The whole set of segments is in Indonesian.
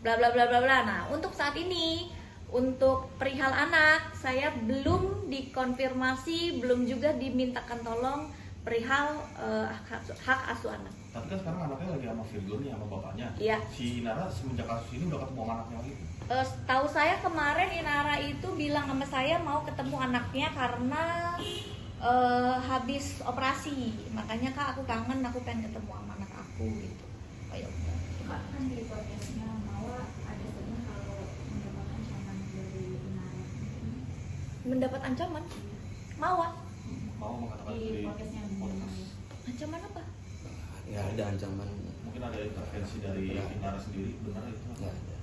bla bla bla bla bla. Nah, untuk saat ini untuk perihal anak saya belum dikonfirmasi, belum juga dimintakan tolong perihal hak asuh anak. Tapi kan sekarang anaknya lagi sama Virgo nih, sama bapaknya. Iya. Si Nara semenjak kasus ini udah ketemu sama anaknya lagi? Tahu saya kemarin Inara itu bilang sama saya mau ketemu anaknya karena habis operasi, makanya Kak aku kangen, aku pengen ketemu sama anak aku gitu. Oh ya udah. Kak, kan di podcastnya Mawa ada sebutnya kalau mendapat ancaman dari Inara. Mendapat ancaman? Mawa? Mau mengatakan Di podcastnya podcast. Ancaman apa? Ya ada ancaman. Mungkin ada intervensi dari Inara sendiri, benar itu? Ya ada.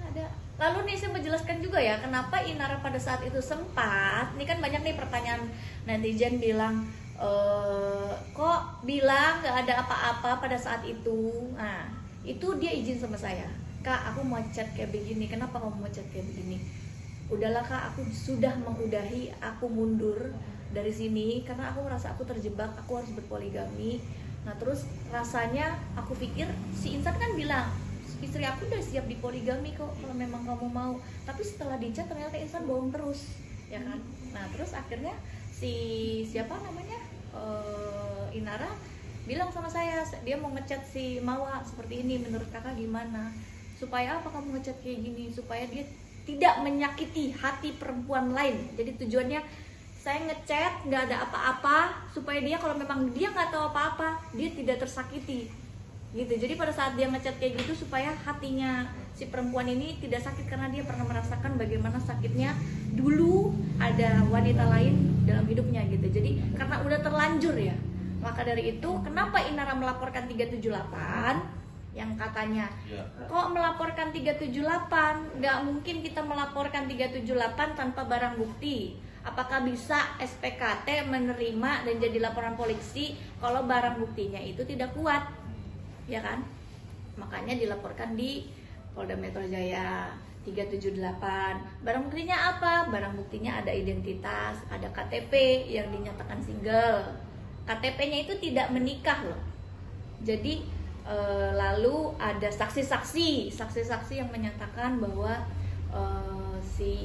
Ada. Lalu nih saya menjelaskan juga ya kenapa Inara pada saat itu sempat. Ini kan banyak nih pertanyaan netizen bilang kok bilang nggak ada apa-apa pada saat itu. Nah itu dia izin sama saya. Kak aku mau chat kayak begini. Kenapa kamu mau chat kayak begini? Udahlah Kak, aku sudah mengudahi, aku mundur dari sini karena aku merasa aku terjebak, aku harus berpoligami. Nah terus rasanya aku pikir si Insan kan bilang istri aku udah siap dipoligami kok kalau memang kamu mau. Tapi setelah dicat ternyata Insan bohong terus, ya kan? Nah terus akhirnya si siapa namanya Inara bilang sama saya, dia mau ngechat si Mawa seperti ini, menurut kakak gimana? Supaya apa kamu ngechat kayak gini? Supaya dia tidak menyakiti hati perempuan lain. Jadi tujuannya saya ngechat nggak ada apa-apa supaya dia kalau memang dia nggak tahu apa-apa dia tidak tersakiti gitu. Jadi pada saat dia ngechat kayak gitu supaya hatinya si perempuan ini tidak sakit karena dia pernah merasakan bagaimana sakitnya dulu ada wanita lain dalam hidupnya gitu. Jadi karena udah terlanjur ya, maka dari itu kenapa Inara melaporkan 378 yang katanya kok melaporkan 378, nggak mungkin kita melaporkan 378 tanpa barang bukti. Apakah bisa SPKT menerima dan jadi laporan polisi kalau barang buktinya itu tidak kuat, ya kan? Makanya dilaporkan di Polda Metro Jaya 378. Barang buktinya apa? Barang buktinya ada identitas, ada KTP yang dinyatakan single. KTP-nya itu tidak menikah loh. Jadi lalu ada saksi-saksi yang menyatakan bahwa si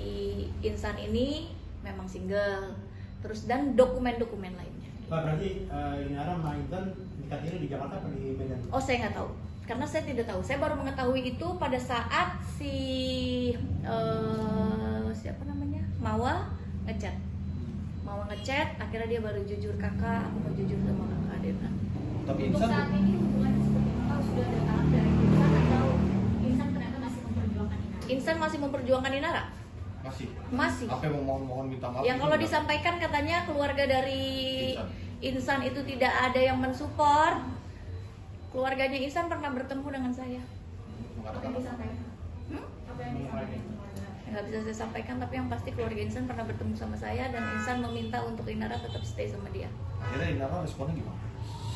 Insan ini memang single, terus dan dokumen-dokumen lainnya. Pak, berarti Inara sama Intan nikahnya di Jakarta atau di Medan? Oh saya nggak tahu, karena saya tidak tahu. Saya baru mengetahui itu pada saat si siapa namanya Mawa ngechat, akhirnya dia baru jujur, kakak aku mau jujur sama kakak, dia bilang. Tapi Untuk Insan saat ini hubungan seperti apa sudah ada tahap dari Insan atau Insan ternyata masih memperjuangkan Inara? Insan masih memperjuangkan Inara? Masih. Apa yang mohon minta maaf? Yang kalau disampaikan katanya keluarga dari Insan itu tidak ada yang mensupport. Keluarganya Insan pernah bertemu dengan saya. Apa yang disampaikan? Apa yang disampaikan? Nggak bisa saya sampaikan, tapi yang pasti keluarga Insan pernah bertemu sama saya dan Insan meminta untuk Inara tetap stay sama dia. Akhirnya Inara responnya gimana?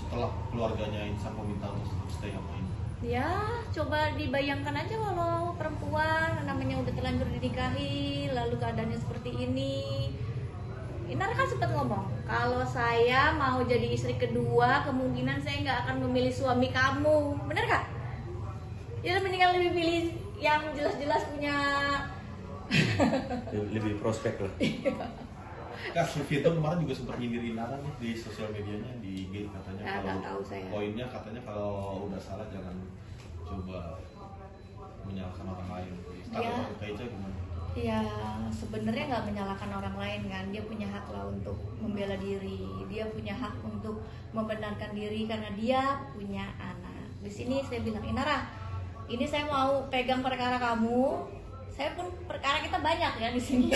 Setelah keluarganya Insan meminta untuk stay sama ini? Ya, coba dibayangkan aja kalau perempuan namanya udah terlanjur dinikahi, lalu keadaannya seperti ini. Inara kan sempat ngomong, kalau saya mau jadi istri kedua, kemungkinan saya nggak akan memilih suami kamu. Bener gak? Ya mendingan lebih pilih yang jelas-jelas punya lebih prospek lah. Kak, si Vito kemarin juga sempat nyindir Inara nih di sosial medianya, di IG katanya nggak tahu saya. Poinnya katanya kalau udah salah jangan coba menyalahkan orang lain. Kalau Kak Ica gimana? Ya sebenarnya nggak menyalahkan orang lain kan, dia punya hak lah untuk membela diri, dia punya hak untuk membenarkan diri karena dia punya anak. Di sini saya bilang, Inara, ini saya mau pegang perkara kamu. Saya pun perkara kita banyak ya di sini.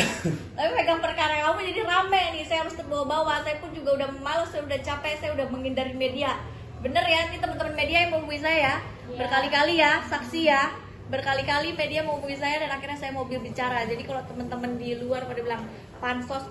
Tapi pegang perkara kamu jadi rame nih. Saya harus terbawa-bawa. Saya pun juga udah malas, saya udah capek, saya udah menghindari media. Bener ya, ini teman-teman media yang menghubungi saya berkali-kali ya, saksi ya. Berkali-kali media menghubungi saya dan akhirnya saya mau bicara. Jadi kalau teman-teman di luar pada bilang pansos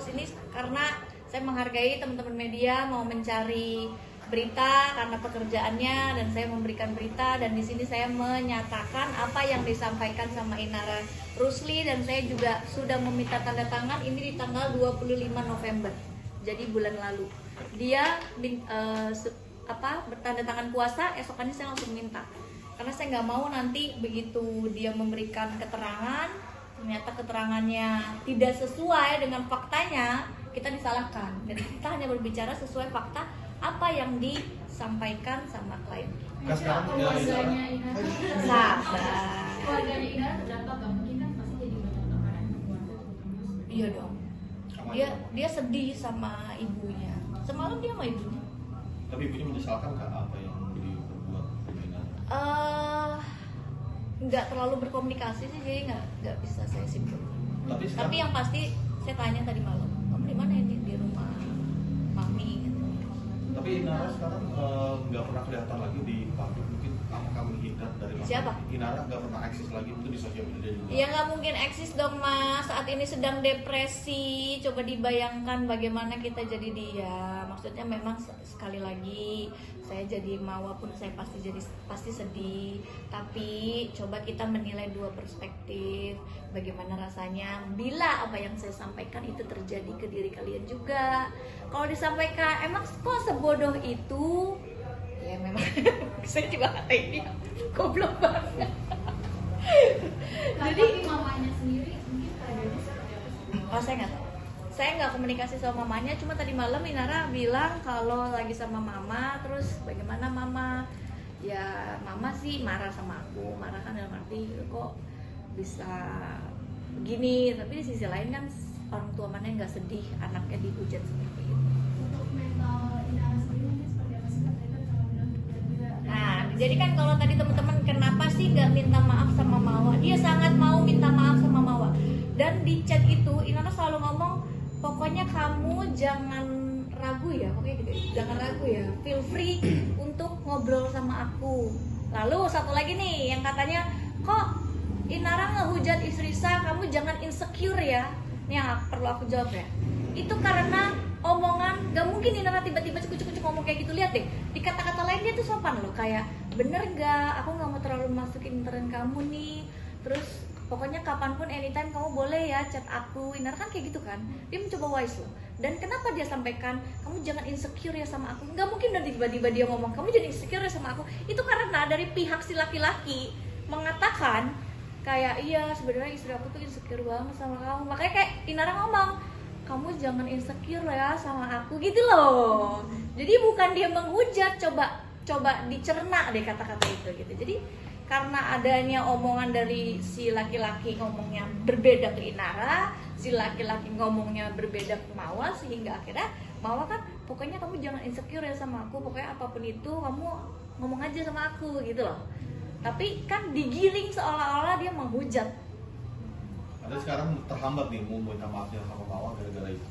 ini karena saya menghargai teman-teman media mau mencari berita karena pekerjaannya dan saya memberikan berita, dan di sini saya menyatakan apa yang disampaikan sama Inara Rusli dan saya juga sudah meminta tanda tangan ini di tanggal 25 November. Jadi bulan lalu. Dia bertanda tangan puasa, esokannya saya langsung minta. karena saya nggak mau nanti begitu dia memberikan keterangan ternyata keterangannya tidak sesuai dengan faktanya, kita disalahkan. Jadi kita hanya berbicara sesuai fakta apa yang disampaikan sama klien. Kan sekarang keluarganya Inara Sabar. keluarganya Inara terdampak gak mungkin kan pasti jadi banyak tekanan keluarga terutama. Iya dong. Dia sedih sama ibunya. Semalam dia sama ibunya. Tapi ibunya menyesalkan kak apa yang diperbuat dengan Nggak terlalu berkomunikasi sih, jadi nggak bisa saya simpulkan. Tapi yang pasti saya tanya tadi malam, kamu di mana ini? Di rumah mami gitu. Tapi Inara sekarang nggak pernah kelihatan lagi di publik, mungkin kamu hindar dari masalah. Siapa? Inara nggak pernah eksis lagi mungkin di sosial media juga. Ya nggak mungkin eksis dong mas, saat ini sedang depresi. Coba dibayangkan bagaimana kita jadi dia. Maksudnya memang sekali lagi saya jadi Mawa pun saya pasti sedih. Tapi coba kita menilai dua perspektif. Bagaimana rasanya bila apa yang saya sampaikan itu terjadi ke diri kalian juga. Kalau disampaikan emang kok sebodoh itu, ya memang saya juga ngatain dia goblok banget. Jadi mamanya sendiri mungkin keadaannya seperti apa sih? Oh saya nggak tahu. Saya nggak komunikasi sama mamanya. Cuma tadi malam Inara bilang kalau lagi sama mama, terus bagaimana mama? Ya mama sih marah sama aku. Marah kan dalam arti kok bisa begini. Tapi di sisi lain kan orang tua mana yang nggak sedih anaknya dihujat seperti itu. Untuk mental Inara sendiri mungkin seperti apa sih Kak? Tadi kan kalau bilang juga Nah, jadi kan kalau tadi teman-teman kenapa sih nggak minta maaf sama Mawa? Dia sangat mau minta maaf sama Mawa. Dan di chat itu Inara selalu ngomong, pokoknya kamu jangan ragu ya, pokoknya gitu. Jangan ragu ya, feel free untuk ngobrol sama aku. Lalu satu lagi nih yang katanya, kok Inara ngehujat istri saya, kamu jangan insecure ya. Ini yang perlu aku jawab ya. Itu karena omongan, gak mungkin Inara tiba-tiba cukup-cukup ngomong kayak gitu. Lihat deh, di kata-kata lain dia tuh sopan loh. Kayak, bener gak, aku gak mau terlalu masukin intern kamu nih. Terus, pokoknya kapanpun, anytime kamu boleh ya chat aku. Inara kan kayak gitu kan. Dia mencoba wise loh. Dan kenapa dia sampaikan, kamu jangan insecure ya sama aku. Gak mungkin dan tiba-tiba dia ngomong, kamu jangan insecure ya sama aku. Itu karena dari pihak si laki-laki mengatakan, kayak iya sebenarnya istri aku tuh insecure banget sama kamu. Makanya kayak Inara ngomong, kamu jangan insecure ya sama aku gitu loh. Jadi bukan dia menghujat, coba dicerna deh kata-kata itu gitu. Jadi karena adanya omongan dari si laki-laki ngomongnya berbeda ke Inara, si laki-laki ngomongnya berbeda ke Mawa, sehingga akhirnya Mawa kan pokoknya kamu jangan insecure ya sama aku, pokoknya apapun itu kamu ngomong aja sama aku gitu loh. Tapi kan digiring seolah-olah dia menghujat. Ada sekarang terhambat nih mau minta maafnya sama Mawa gara-gara itu.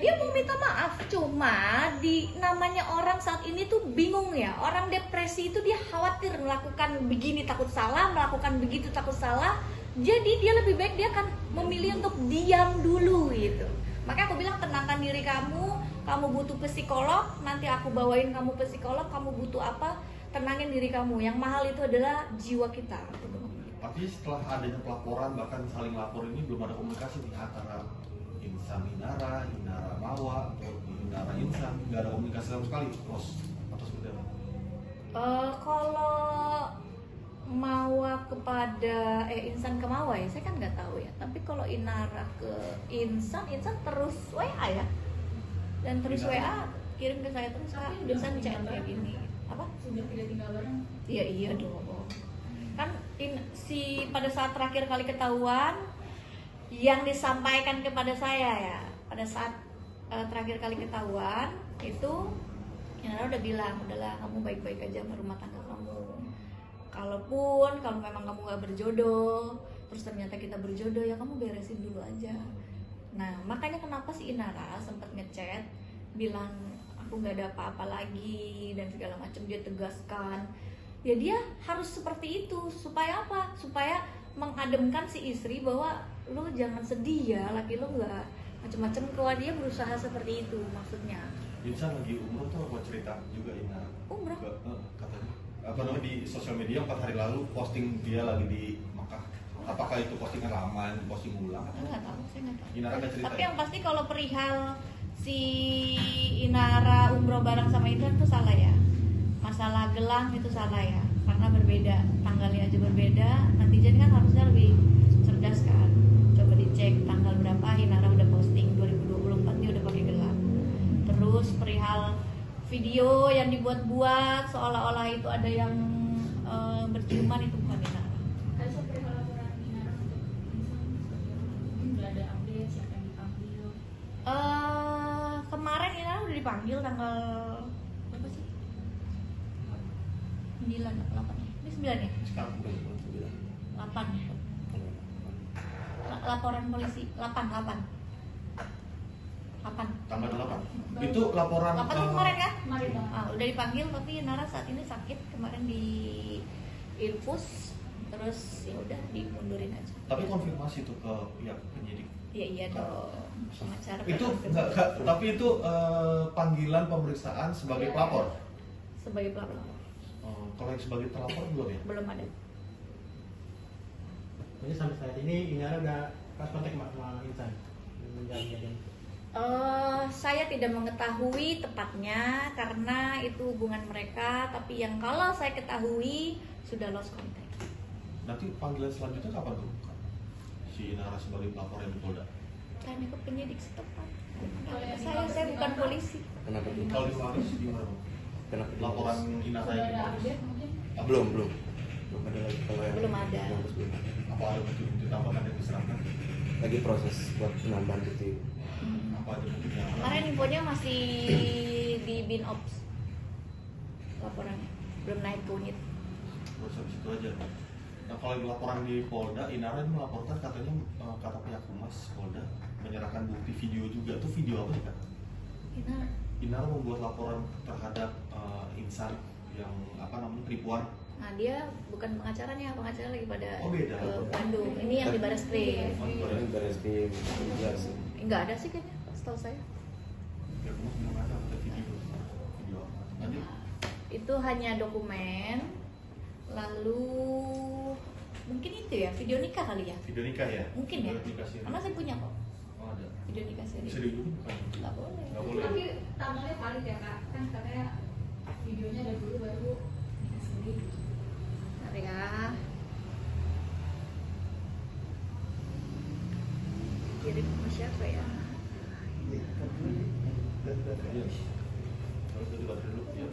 Dia mau minta maaf, cuma di namanya orang saat ini tuh bingung ya. Orang depresi itu dia khawatir melakukan begini takut salah, melakukan begitu takut salah. Jadi dia lebih baik dia akan memilih untuk diam dulu gitu. Makanya aku bilang tenangkan diri kamu butuh psikolog, nanti aku bawain kamu psikolog, kamu butuh apa, tenangin diri kamu. Yang mahal itu adalah jiwa kita. Artinya setelah adanya pelaporan bahkan saling lapor ini belum ada komunikasi nih antara Insan Inara, Inara Mawa, atau Inara Insan, nggak ada komunikasi sama sekali, terus atau seperti apa? Kalau Mawa kepada Insan ke Mawa ya, saya kan nggak tahu ya. Tapi kalau Inara ke Insan terus WA ya, dan terus WA kirim ke saya terus Kak, Insan chat kayak gini. Apa? sudah tidak tinggal bareng. Iya dong. Kan si pada saat terakhir kali ketahuan yang disampaikan kepada saya ya, pada saat terakhir kali ketahuan itu Inara udah bilang, udahlah kamu baik-baik aja sama rumah tangga kamu. Kalau memang kamu gak berjodoh, terus ternyata kita berjodoh, ya kamu beresin dulu aja. Nah makanya kenapa si Inara sempat ngechat bilang aku gak ada apa-apa lagi dan segala macam, dia tegaskan. Ya dia harus seperti itu, supaya apa? Supaya mengademkan si istri bahwa lu jangan sedih ya, laki lu nggak macam-macam. Kalau dia berusaha seperti itu maksudnya. Insan lagi umroh tuh apa cerita juga Inara? Umroh? Katanya apa namanya di sosial media 4 hari lalu posting dia lagi di Makkah. Apakah itu postingan lama, posting ulang? Saya nggak tahu. Inara ada cerita. Tapi yang pasti kalau perihal si Inara umroh bareng sama itu salah ya. Masalah gelang itu salah ya. karena berbeda, tanggalnya aja berbeda. Netizen kan harusnya lebih cerdas kan. Coba dicek tanggal berapa Inara udah posting 2024 dia udah pakai gelang. Terus perihal video yang dibuat-buat seolah-olah itu ada yang berciuman, itu bukan Inara. Ada sampai laporan Inara untuk insan seperti apa? Mungkin udah ada update siapa yang dipanggil. Kemarin Inara udah dipanggil tanggal berapa sih? 9 atau 8 ya? Ini 9 ya? Sekarang udah 8. Laporan polisi 8. tanggal 8. Itu laporan 8 tuh kemarin kan? Kemarin Bang. Udah dipanggil tapi Nara saat ini sakit, kemarin di infus, terus ya udah dimundurin aja. tapi konfirmasi tuh ke pihak penyidik. Iya dong, pengacara. Itu kan. enggak, tapi itu panggilan pemeriksaan sebagai pelapor. Sebagai pelapor Kalau yang sebagai terlapor belum ya? belum ada. Jadi sampai saat ini Inara udah pas kontak sama Insan menjalin jadian. Saya tidak mengetahui tepatnya karena itu hubungan mereka, tapi yang kalau saya ketahui sudah lost contact. Nanti panggilan selanjutnya kapan tuh? Si Inara sebagai pelapor yang di Polda. Tanya ke penyidik setempat. Kalau yang Saya bukan polisi. Kenapa tuh? Kalau di Mabes gimana? Kenapa tuh? Laporan Inara Sudah yang di ada Mabes. update mungkin? Belum ada lagi kalau yang Belum ada. Mabes belum. Apa ada bukti-bukti tambahan yang diserahkan? Lagi proses buat penambahan bukti. Apa aja bukti yang Kemarin infonya masih di bin ops laporannya, belum naik ke unit. Terus habis itu aja. Nah kalau di laporan di Polda, Inara melaporkan katanya kata pihak humas Polda menyerahkan bukti video juga. Itu video apa sih Kak? Inara membuat laporan terhadap insan yang apa namanya penipuan. Nah dia bukan pengacaranya, pengacara lagi pada Oh, beda. Bandung. Ini yang di Barreskrim. Ini beres di jelas. Enggak ada sih kayaknya, setahu saya. Pihak humas belum ada video. Video apa? Lanjut. Itu hanya dokumen. Lalu mungkin itu ya video nikah kali ya? Video nikah ya? Mungkin ya. Video nikah siri. Karena saya punya kok Oh ada. video nikah sendiri. Bisa diunjukin bukan? Nggak boleh. Nggak boleh. Tapi tanggalnya valid ya Kak? Kan katanya videonya dari dulu baru nikah sendiri. Bentar ya. Kirim sama siapa ya? Iya. Harus ganti baterai dulu. Ya.